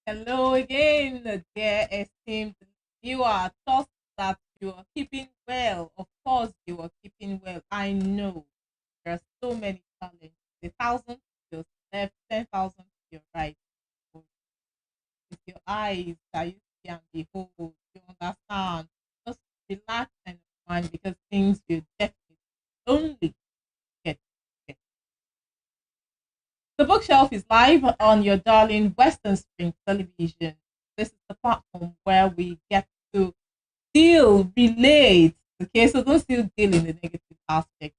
Hello again, dear esteemed viewer. Trust that you are keeping well. Of course, you are keeping well. I know there are so many challenges. 1,000 to your left, 10,000 to your right. With your eyes that you see and behold, you understand. Just relax and mind because things will definitely only get better. The bookshelf is live on your darling Western Spring television. This is the platform where we get to deal, relate. Okay, so don't still deal in the negative aspect.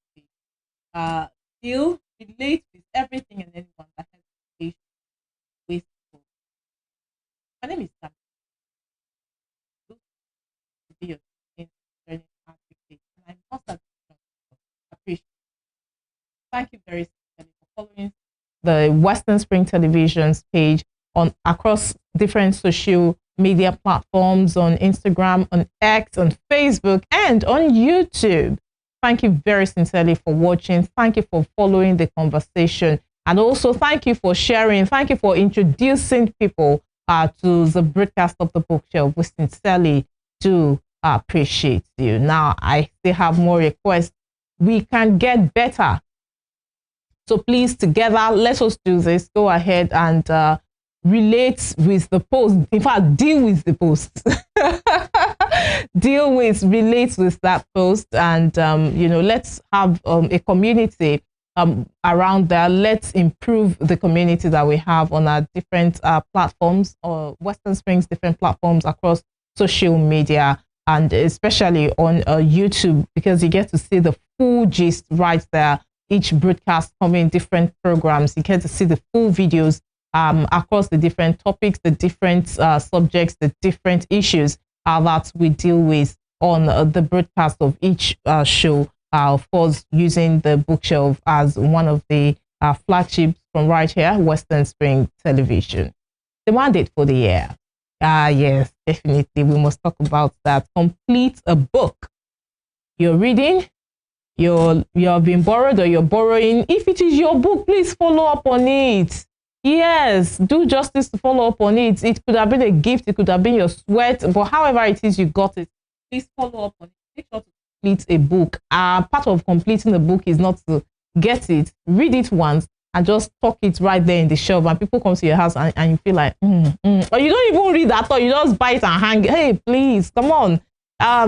Uh, Deal, relate with everything and anyone that has relation with books. My name is Sam. To be your learning advocate, and I must appreciate. Thank you very sincerely for following the Western Spring Television's page on across different social media platforms on Instagram, on X, on Facebook, and on YouTube. Thank you very sincerely for watching. Thank you for following the conversation. And also thank you for sharing. Thank you for introducing people to the broadcast of the bookshelf. We sincerely do appreciate you. Now, I still have more requests. We can get better. So please, together, let us do this. Go ahead and relate with the post. In fact, deal with the post. Relate with that post. And, let's have a community around there. Let's improve the community that we have on our different platforms, or Western Springs different platforms across social media, and especially on YouTube, because you get to see the full gist right there. Each broadcast coming different programs. You get to see the full videos across the different topics, the different subjects, the different issues that we deal with on the broadcast of each show. Of course, using the bookshelf as one of the flagships from right here, Western Spring Television. The mandate for the year. Yes, definitely. We must talk about that. Complete a book. You're reading, you have been borrowed, or you're borrowing. If it is your book, please follow up on it. Yes, do justice to follow up on it. It could have been a gift, it could have been your sweat, but however it is you got it, please follow up on it. Make sure to complete a book. Part of completing the book is not to get it, read it once, and just tuck it right there in the shelf, and people come to your house and you feel like, or you don't even read that, or you just buy it and hang it. Hey, please, come on.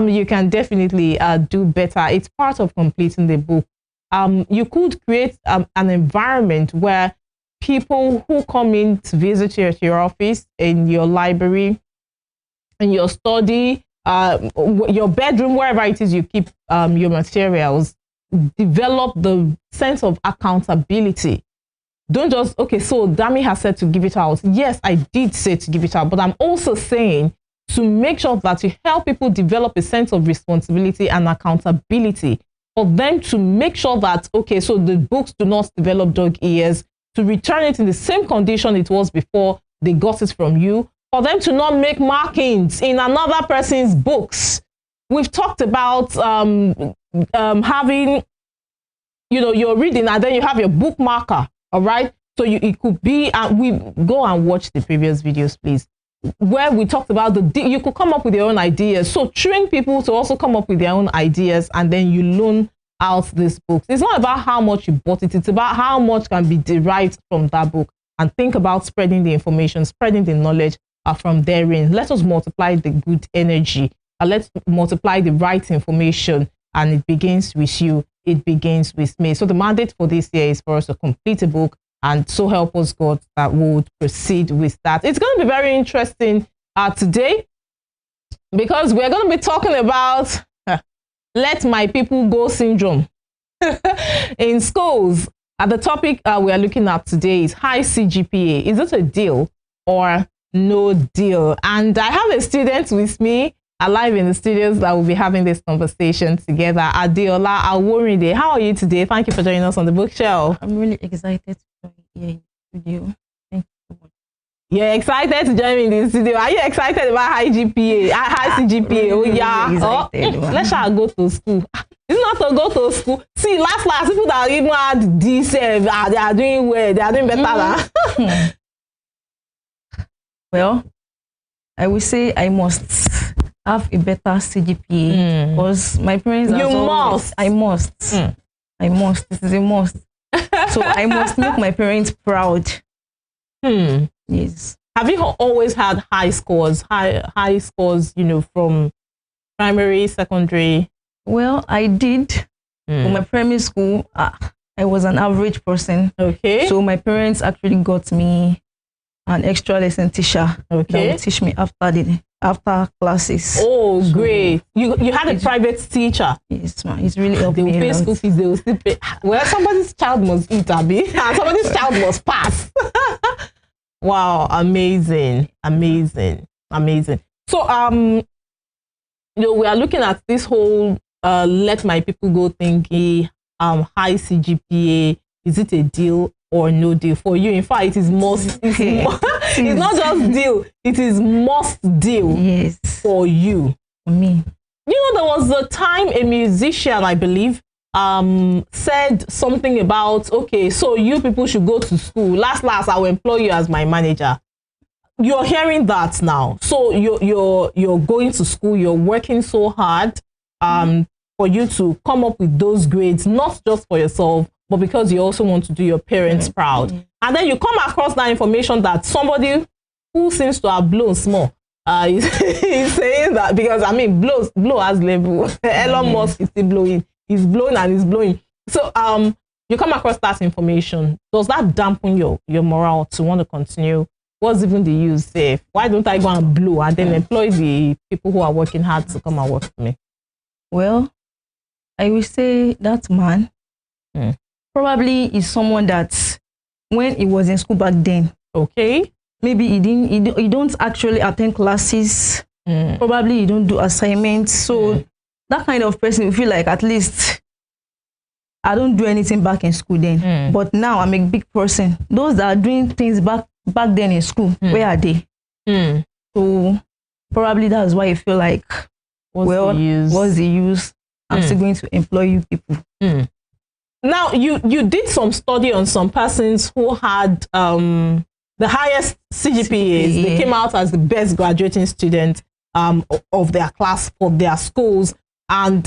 You can definitely do better. It's part of completing the book. You could create an environment where people who come in to visit you at your office, in your library, in your study, your bedroom, wherever it is you keep your materials, develop the sense of accountability. Don't just, okay, so Dami has said to give it out. Yes, I did say to give it out, but I'm also saying to make sure that you help people develop a sense of responsibility and accountability, for them to make sure that, okay, so the books do not develop dog ears, to return it in the same condition it was before they got it from you, for them to not make markings in another person's books. We've talked about having, you're reading and then you have your book marker, all right? So it could be, we go and watch the previous videos, please, where we talked about you could come up with your own ideas. So train people to also come up with their own ideas, and then you loan out these books. It's not about how much you bought it. It's about how much can be derived from that book, and think about spreading the information, spreading the knowledge from therein. Let us multiply the good energy. Let's multiply the right information, and it begins with you. It begins with me. So the mandate for this year is for us to complete a book, and so help us God that we would proceed with that. It's going to be very interesting today, because we're going to be talking about let my people go syndrome in schools. The topic we are looking at today is high CGPA. Is it a deal or no deal? And I have a student with me alive in the studios that will be having this conversation together. Adiola Aworinde, how are you today? Thank you for joining us on the bookshelf. I'm really excited to be here in the studio. Thank you so much. You're excited to join me in the studio. Are you excited about high GPA? High CGPA? Really, oh yeah. Excited, let's go to school. It's not to go to school. See, last people that even had this, they are doing well. They are doing better. Well, I would say I must have a better CGPA because my parents. You must. I must. I must. This is a must. So I must make my parents proud. Yes. Have you always had high scores? High scores, from primary, secondary? Well, I did. For my primary school, I was an average person. Okay. So my parents actually got me an extra lesson teacher that would teach me after classes. Oh, so great! You had a private teacher. Yes, man. It's really helped me. They will pay school fees. They will still pay. Well, somebody's child must eat, Abby, and somebody's child must pass. Wow! Amazing! So, we are looking at this whole let my people go thingy. High CGPA. Is it a deal or no deal for you? In fact, it is must. It's not just deal. It is must deal. Yes. For you. For me. There was a time a musician, I believe, said something about, okay, so you people should go to school. Last, I will employ you as my manager. You're hearing that now. So you're going to school. You're working so hard. For you to come up with those grades, not just for yourself, but because you also want to do your parents proud. And then you come across that information that somebody who seems to have blown small is saying that, because blow has level. Elon Musk is still blowing. He's blowing and he's blowing. So you come across that information. Does that dampen your morale to want to continue? What's even the use? Say, why don't I go and blow and then employ the people who are working hard to come and work for me? Well, I will say that man probably is someone that when he was in school back then, maybe he don't actually attend classes. Probably he don't do assignments. So that kind of person will feel like, at least I don't do anything back in school then. But now I'm a big person. Those that are doing things back then in school, where are they? So probably that's why you feel like, what's the use? I'm still going to employ you people. Now, you did some study on some persons who had the highest CGPAs. They came out as the best graduating student of their class for their schools. And,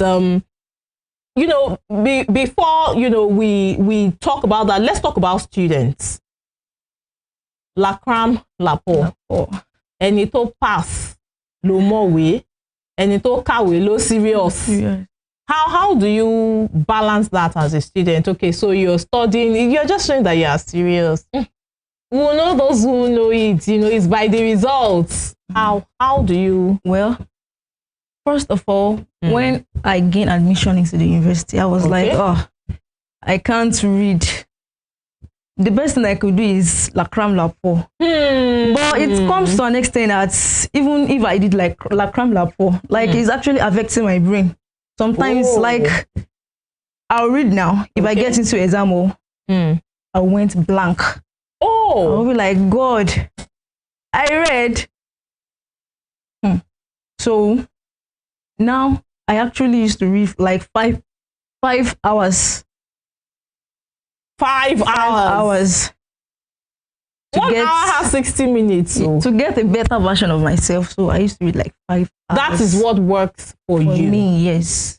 before, we talk about that, let's talk about students. La cram, la po. Ẹni tó pass, lo mọ̀wé. Ẹni tó kàwé, lo serious. How do you balance that as a student? Okay, so you're studying, you're just showing that you are serious. We know those who know it, it's by the results. How do you? Well, first of all, when I gained admission into the university, I was like, I can't read. The best thing I could do is la cram la po. But it comes to an extent that even if I did like la cram la po, like it's actually affecting my brain. Sometimes, like, I'll read now. If I get into exam, I went blank. I'll be like, God, I read. So now I actually used to read like 5 hours. 5 hours. 1 hour has 60 minutes. To get a better version of myself. So I used to read like 5 hours. That is what works for you. For me, yes.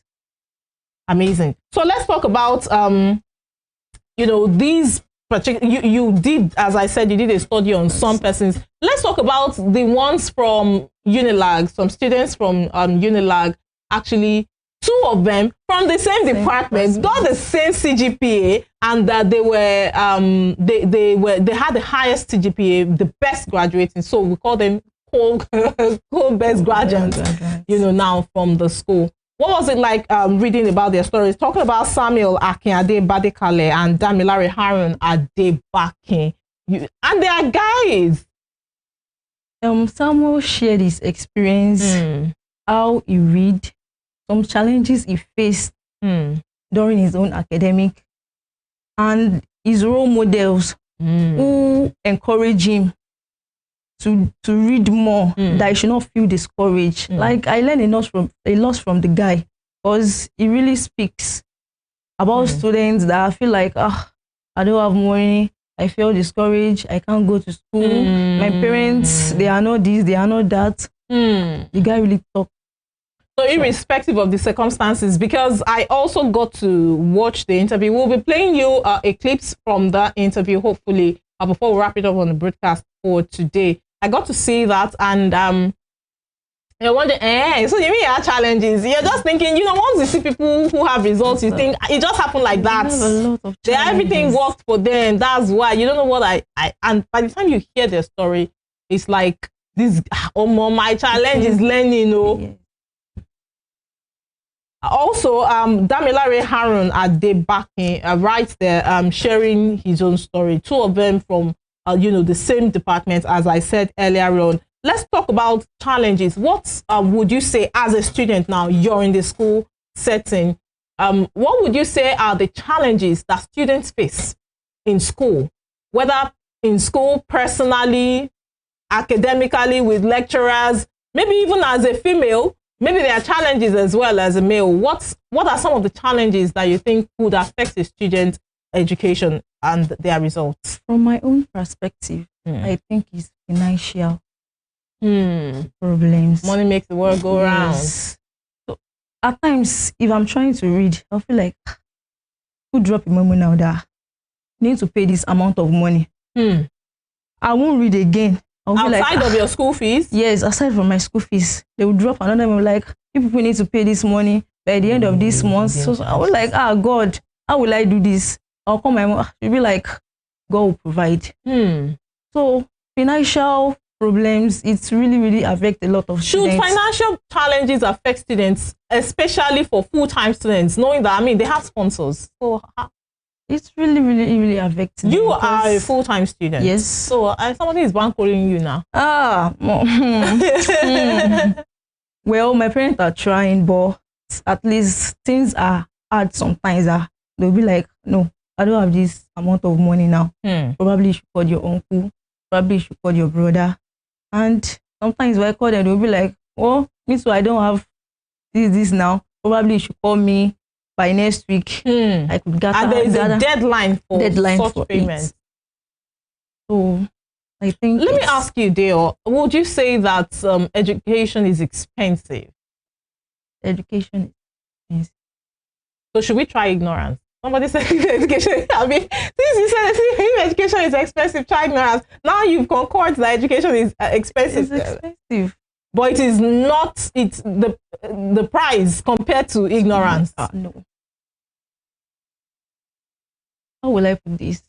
Amazing. So let's talk about, these particular, you did, as I said, you did a study on some persons. Let's talk about the ones from Unilag, some students from Unilag, actually, 2 of them from the same department, got the same CGPA, and that they had the highest CGPA, the best graduating. So we call them co-best graduates, now from the school. What was it like reading about their stories? Talking about Samuel Akinade Badekale and Damilare Harun Adebakin. And they are guys. Samuel shared his experience, how he read, some challenges he faced during his own academic, and his role models who encourage him to read more, that he should not feel discouraged. Like, I learned a lot from the guy, because he really speaks about students that I feel like, I don't have money, I feel discouraged. I can't go to school. My parents, they are not this, they are not that. The guy really talked. So irrespective of the circumstances, because I also got to watch the interview, we'll be playing you a clips from that interview, hopefully, before we wrap it up on the broadcast for today. I got to see that, and you're wondering, so you mean you have challenges? You're just thinking, once you see people who have results, you think it just happened like that. Have a lot of everything worked for them. That's why you don't know what and by the time you hear their story, it's like this. Oh, my challenge is learning. Yes. Also, Damilare Harun at the backing writes there, sharing his own story. Two of them from the same department, as I said earlier on. Let's talk about challenges. What would you say as a student now? You're in the school setting. What would you say are the challenges that students face in school, whether in school, personally, academically, with lecturers, maybe even as a female? Maybe there are challenges as well as a male. What are some of the challenges that you think could affect a student's education and their results? From my own perspective, I think it's financial problems. Money makes the world go round. So at times, if I'm trying to read, I feel like, who drop a memo now that need to pay this amount of money? I won't read again. Outside of your school fees? Yes, aside from my school fees, they will drop another one like, you people need to pay this money by the end of this month. So I was like, God, how will I do this? I'll call my mom. She'll be like, God will provide. So financial problems, it's really, really affect a lot of students. Should financial challenges affect students, especially for full-time students, knowing that, they have sponsors? So it's really, really, really affecting. You are a full-time student. Yes. So somebody is calling you now. Well, my parents are trying, but at least things are hard sometimes. They'll be like, no, I don't have this amount of money now. Probably you should call your uncle. Probably you should call your brother. And sometimes when I call them, they'll be like, oh, me too, I don't have this now. Probably you should call me by next week. I could gather. And there is a deadline for such payments. So I think. Let me ask you, Deo, would you say that education is expensive? Education is expensive. So should we try ignorance? Somebody said education. Since you said education is expensive, try ignorance. Now you've concorded that education is expensive. It's expensive. But it is not. It's the price compared to ignorance. No. How will I put this?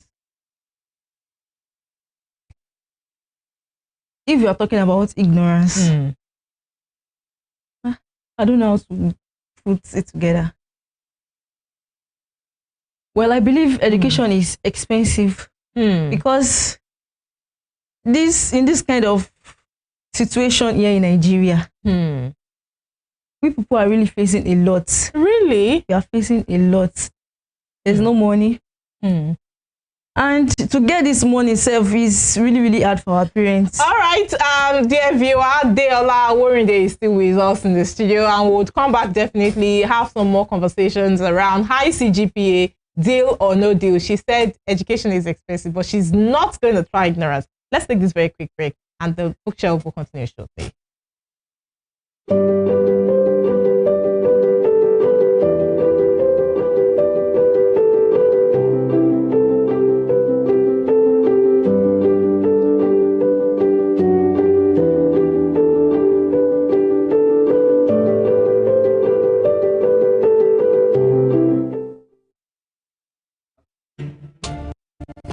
If you are talking about ignorance, I don't know how to put it together. Well, I believe education is expensive because in this kind of situation here in Nigeria, we people are really facing a lot. Really? We are facing a lot. There's no money. And to get this money itself is really, really hard for our parents. All right, dear viewer, Deola Warrende is still with us in the studio, and we'll come back definitely, have some more conversations around high Cgpa, deal or no deal. She said education is expensive, but she's not going to try ignorance. Let's take this very quick break, and the bookshelf will continue shortly.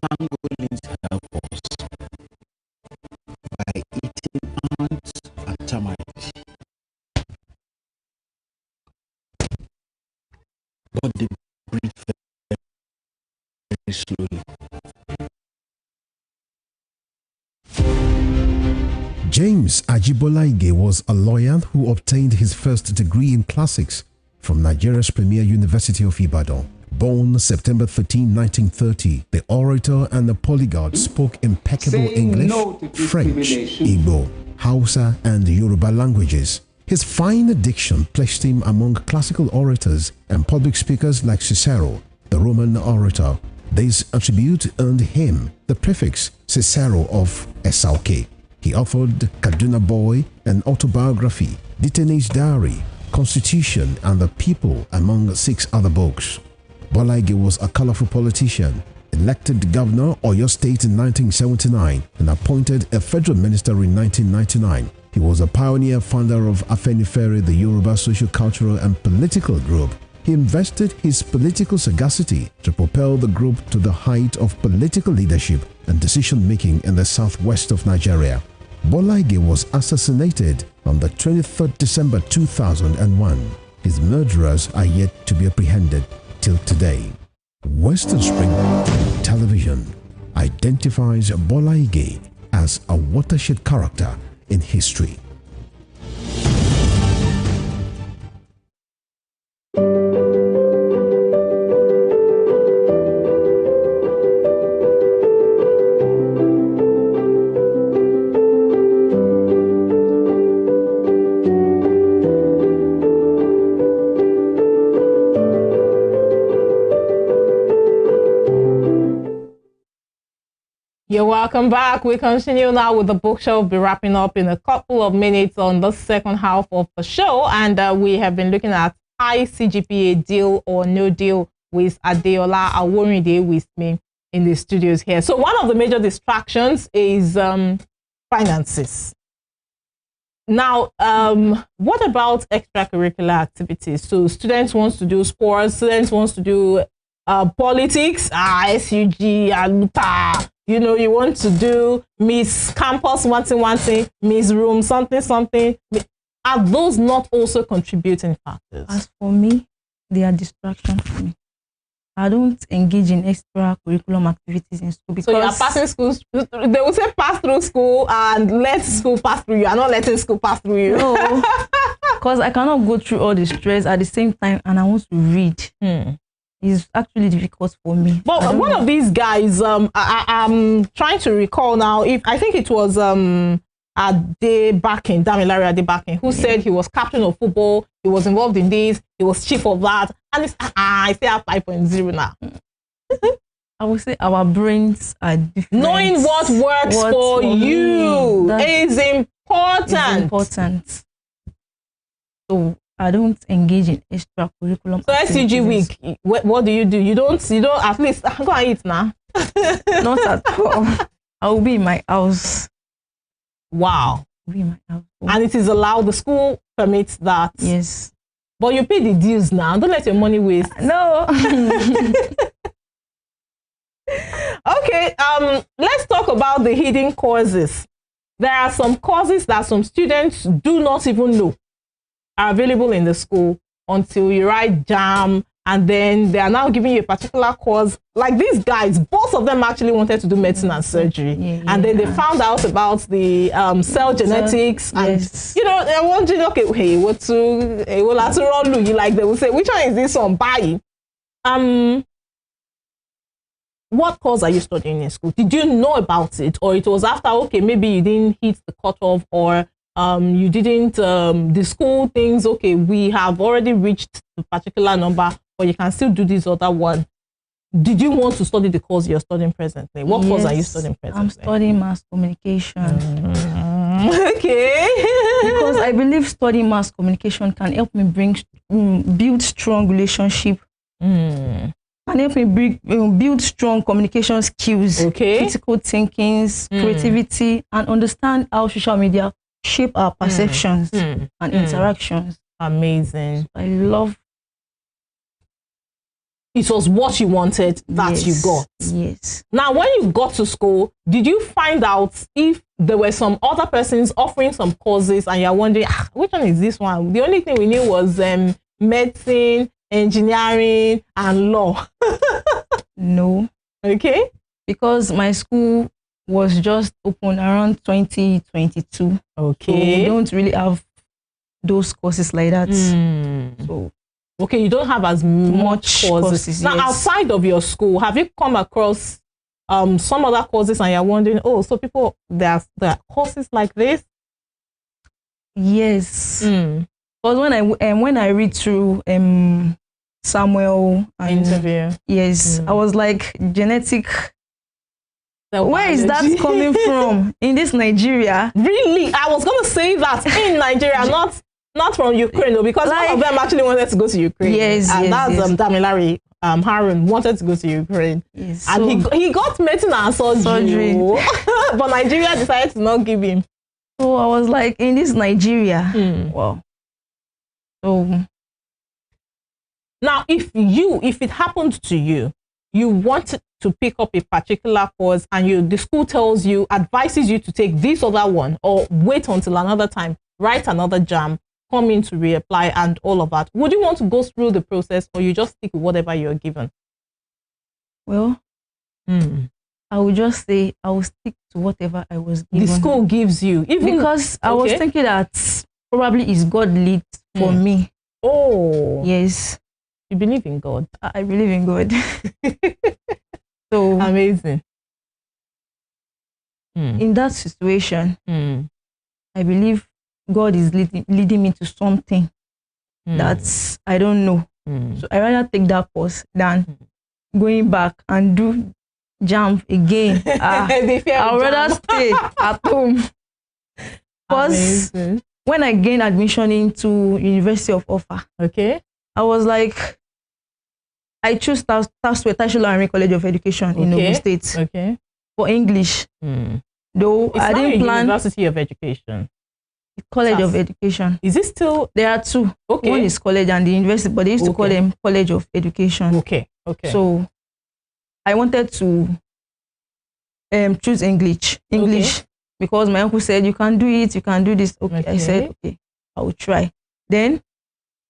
Pangolins help us by eating ants and termites, but they breed very slowly. James Ajibolaige was a lawyer who obtained his first degree in classics from Nigeria's premier University of Ibadan. Born September 13, 1930, the orator and the polyglot spoke impeccable English, French, Igbo, Hausa, and Yoruba languages. His fine diction placed him among classical orators and public speakers like Cicero, the Roman orator, This attribute earned him the prefix Cicero of Esauke. He authored Kaduna Boy, an autobiography, Detainee's Diary, Constitution and the People, among 6 other books. Bola Ige was a colorful politician, elected governor Oyo State in 1979 and appointed a federal minister in 1999. He was a pioneer founder of Afenifere, the Yoruba social, cultural and political group. He invested his political sagacity to propel the group to the height of political leadership and decision-making in the southwest of Nigeria. Bola Ige was assassinated on the 23rd December 2001. His murderers are yet to be apprehended till today. Western Spring Television identifies Bola Ige as a watershed character in history. You're welcome back. We continue now with the bookshelf. We'll be wrapping up in a couple of minutes on the second half of the show. And we have been looking at high Cgpa, deal or no deal, with Adeola Aworinde with me in the studios here. So one of the major distractions is finances. Now, what about extracurricular activities? So students want to do sports, students want to do politics, SUG, Aluta. You know, you want to do Miss Campus, one thing, Miss Room, something. Are those not also contributing factors? As for me, they are distraction for me. I don't engage in extra curriculum activities in school because... So you are passing school, they will say pass through school and let school pass through you. I'm not letting school pass through you. No, because I cannot go through all the stress at the same time and I want to read. It's actually difficult for me. But one of these guys, I'm trying to recall now, if I think it was Damilare Adebakin, who said he was captain of football, he was involved in this, he was chief of that, and it's, I say at 5.0 now. I would say our brains are different. Knowing what works for you is important. So I don't engage in extra curriculum. So SUG week, what do? You don't at least go and eat now. Not at all. I will be in my house. Wow. Be in my house. And it is allowed, the school permits that. Yes. But you pay the dues now. Don't let your money waste. No. Okay, let's talk about the hidden courses. There are some courses that some students do not even know are available in the school until you write JAM, and then they are now giving you a particular course. Like these guys, both of them actually wanted to do medicine and surgery, and then they found out about the cell genetics, and you know, they're wondering, okay, hey, what to run you, like they will say, which one is this one? Buy. What course are you studying in school? Did you know about it, or it was after, okay, maybe you didn't hit the cutoff, or you didn't, the school things, okay, we have already reached a particular number, but you can still do this other one. Did you want to study the course you're studying presently? What course are you studying presently? I'm studying mass communication. Okay. Because I believe studying mass communication can help me build strong relationship. Can help me build strong communication skills, critical thinking, creativity, and understand how social media shape our perceptions and interactions. Amazing. I love. It was what you wanted that you got. Yes. Now, when you got to school, did you find out if there were some other persons offering some courses and you're wondering, which one is this one? The only thing we knew was medicine, engineering, and law. No. Okay. Because my school was just open around 2022. Okay. So we don't really have those courses like that. So, okay, you don't have as much courses. Now, outside of your school, have you come across some other courses and you're wondering, oh, so people, there are courses like this? Yes. Because when I read through Samuel interview. Yes, I was like, genetic. Where is that coming from in this Nigeria? Really? I was gonna say that in Nigeria, not from Ukraine, though, because like, one of them actually wanted to go to Ukraine. Yes, and that's yes. Damilare Harun wanted to go to Ukraine. Yes, and so, he got medicine and surgery. But Nigeria decided to not give him. So I was like, in this Nigeria, wow. So now, if it happened to you, you want to pick up a particular course, and the school tells you, advises you to take this other one, or wait until another time, write another JAM, come in to reapply, and all of that. Would you want to go through the process, or you just stick with whatever you're given? Well, I would just say I will stick to whatever I was given. The school gives you, even because I was thinking that probably is God lit for me. Oh, yes. You believe in God? I believe in God. So amazing. In that situation, I believe God is leading me to something that I don't know. So I rather take that course than going back and do JAMB again. I'd rather stay at home. Because when I gained admission into University of Offa, I was like, I chose Tasweta and College of Education in Ogun State for English. Though it's I didn't plan University of Education. College of Education. Is it still? There are two. One is college and the university, but they used to call them College of Education. So I wanted to choose English because my uncle said, you can do it, you can do this. I said, okay, I will try. Then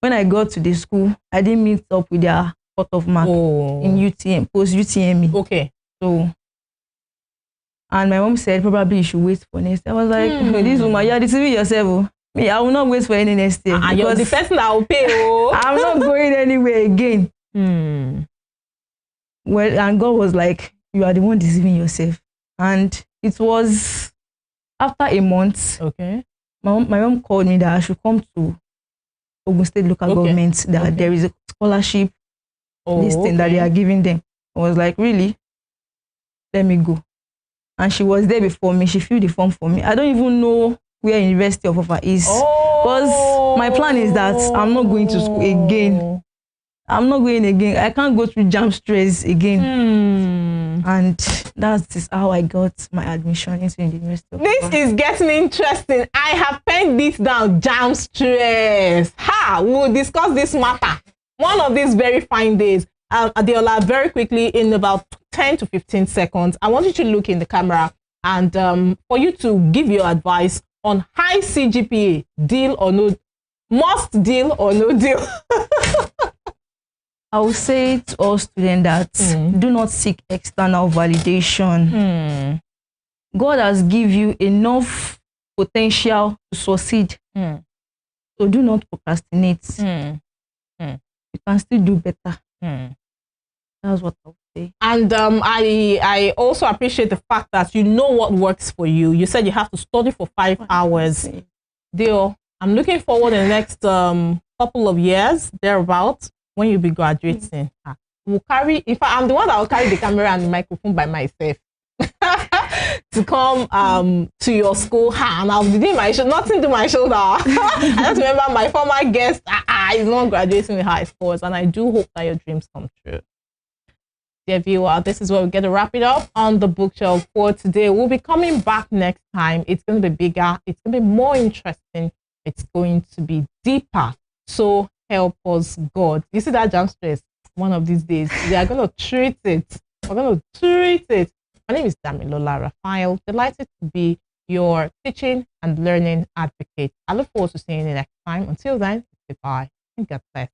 when I got to the school, I didn't meet up with their cut-off mark in UTM, post-UTME. So, and my mom said, probably you should wait for next year. I was like, this woman, you are deceiving yourself. Me, I will not wait for any next year. And you're the person that will pay. I'm not going anywhere again. Well, and God was like, you are the one deceiving yourself. And it was after a month, my mom called me that I should come to Ogun State local government, that there is a scholarship listing that they are giving them. I was like, really? Let me go. And she was there before me. She filled the form for me. I don't even know where University of Offa is. Because my plan is that I'm not going to school again. I'm not going again. I can't go through JAMB stress again. And that's how I got my admission into the University of Offa. This is getting interesting. I have penned this down, JAMB stress. We'll discuss this matter one of these very fine days. Adeola, very quickly, in about 10 to 15 seconds, I want you to look in the camera and for you to give your advice on high CGPA, deal or no, must deal or no deal. I will say to all students that do not seek external validation. God has given you enough potential to succeed. So do not procrastinate. You can still do better. That's what I would say. And I also appreciate the fact that you know what works for you. You said you have to study for 5 hours. Deal. I'm looking forward in the next couple of years, thereabouts, when you'll be graduating. We'll carry, in fact, I'm the one that will carry the camera and the microphone by myself to come to your school. And I'll be doing my shoulder, nothing to my shoulder. I just remember my former guest is not graduating with high scores, and I do hope that your dreams come true. Dear viewer, this is where we get to wrap it up on the bookshelf for today. We'll be coming back next time. It's going to be bigger. It's going to be more interesting. It's going to be deeper. So help us, God. You see that JAMB stress? One of these days, we are going to treat it. We're going to treat it. My name is Damilola Raphael. Delighted to be your teaching and learning advocate. I look forward to seeing you next time. Until then, goodbye and God bless.